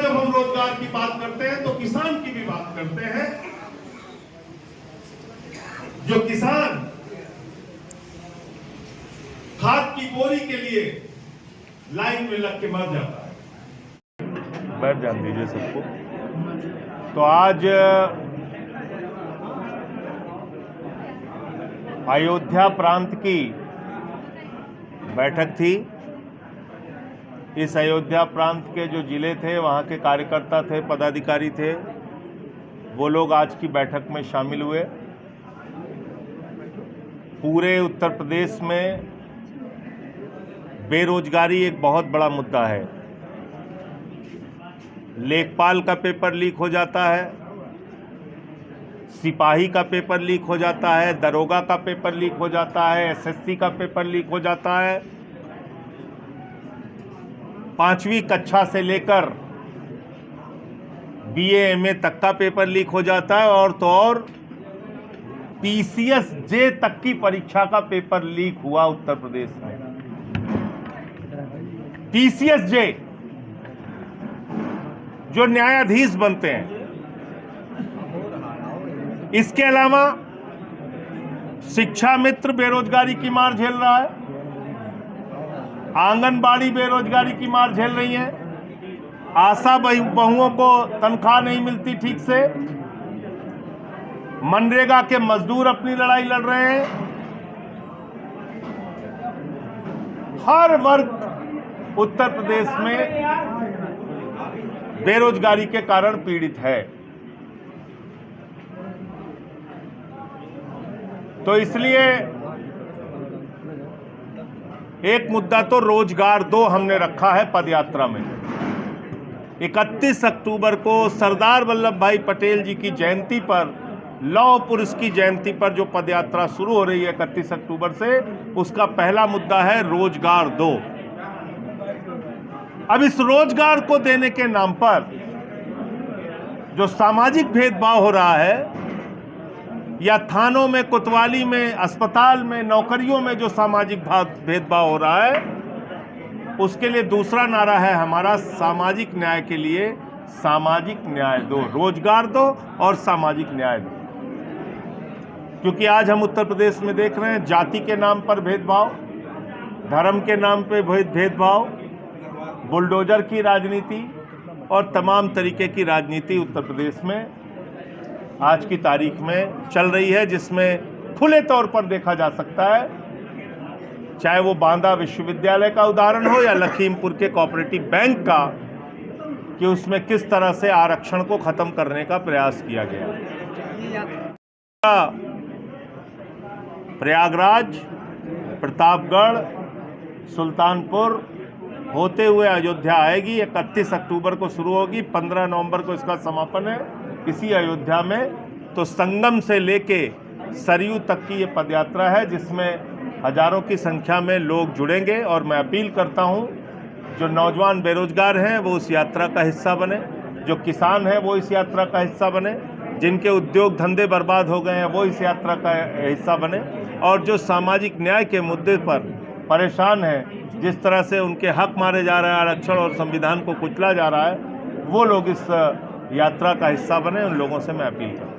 जब हम रोजगार की बात करते हैं तो किसान की भी बात करते हैं। जो किसान खाद की बोरी के लिए लाइन में लग के मर जाता है। बैठ जान दीजिए सबको। तो आज अयोध्या प्रांत की बैठक थी। इस अयोध्या प्रांत के जो जिले थे, वहाँ के कार्यकर्ता थे, पदाधिकारी थे, वो लोग आज की बैठक में शामिल हुए। पूरे उत्तर प्रदेश में बेरोजगारी एक बहुत बड़ा मुद्दा है। लेखपाल का पेपर लीक हो जाता है, सिपाही का पेपर लीक हो जाता है, दरोगा का पेपर लीक हो जाता है, एसएससी का पेपर लीक हो जाता है। 5वीं कक्षा से लेकर बीए एमए तक का पेपर लीक हो जाता है, और तो और पीसीएस जे तक की परीक्षा का पेपर लीक हुआ उत्तर प्रदेश में। पीसीएस जे जो न्यायाधीश बनते हैं। इसके अलावा शिक्षा मित्र बेरोजगारी की मार झेल रहा है, आंगनबाड़ी बेरोजगारी की मार झेल रही है, आशा बहुओं को तनख्वाह नहीं मिलती ठीक से, मनरेगा के मजदूर अपनी लड़ाई लड़ रहे हैं। हर वर्ग उत्तर प्रदेश में बेरोजगारी के कारण पीड़ित है। तो इसलिए एक मुद्दा तो रोजगार दो हमने रखा है पदयात्रा में। 31 अक्टूबर को सरदार वल्लभ भाई पटेल जी की जयंती पर, लौह पुरुष की जयंती पर जो पदयात्रा शुरू हो रही है 31 अक्टूबर से, उसका पहला मुद्दा है रोजगार दो। अब इस रोजगार को देने के नाम पर जो सामाजिक भेदभाव हो रहा है, या थानों में, कोतवाली में, अस्पताल में, नौकरियों में जो सामाजिक भेदभाव हो रहा है, उसके लिए दूसरा नारा है हमारा, सामाजिक न्याय के लिए सामाजिक न्याय दो। रोजगार दो और सामाजिक न्याय दो। क्योंकि आज हम उत्तर प्रदेश में देख रहे हैं जाति के नाम पर भेदभाव, धर्म के नाम पे भेदभाव, बुलडोजर की राजनीति और तमाम तरीके की राजनीति उत्तर प्रदेश में आज की तारीख में चल रही है, जिसमें खुले तौर पर देखा जा सकता है, चाहे वो बांदा विश्वविद्यालय का उदाहरण हो या लखीमपुर के कोऑपरेटिव बैंक का, कि उसमें किस तरह से आरक्षण को खत्म करने का प्रयास किया गया। प्रयागराज, प्रतापगढ़, सुल्तानपुर होते हुए अयोध्या आएगी। 31 अक्टूबर को शुरू होगी, 15 नवंबर को इसका समापन है इसी अयोध्या में। तो संगम से लेके सरयू तक की ये पदयात्रा है, जिसमें हजारों की संख्या में लोग जुड़ेंगे। और मैं अपील करता हूँ, जो नौजवान बेरोजगार हैं वो उस यात्रा का हिस्सा बने, जो किसान हैं वो इस यात्रा का हिस्सा बने, जिनके उद्योग धंधे बर्बाद हो गए हैं वो इस यात्रा का हिस्सा बने, और जो सामाजिक न्याय के मुद्दे पर परेशान हैं, जिस तरह से उनके हक मारे जा रहे हैं, आरक्षण और संविधान को कुचला जा रहा है, वो लोग इस यात्रा का हिस्सा बने। उन लोगों से मैं अपील करता हूँ।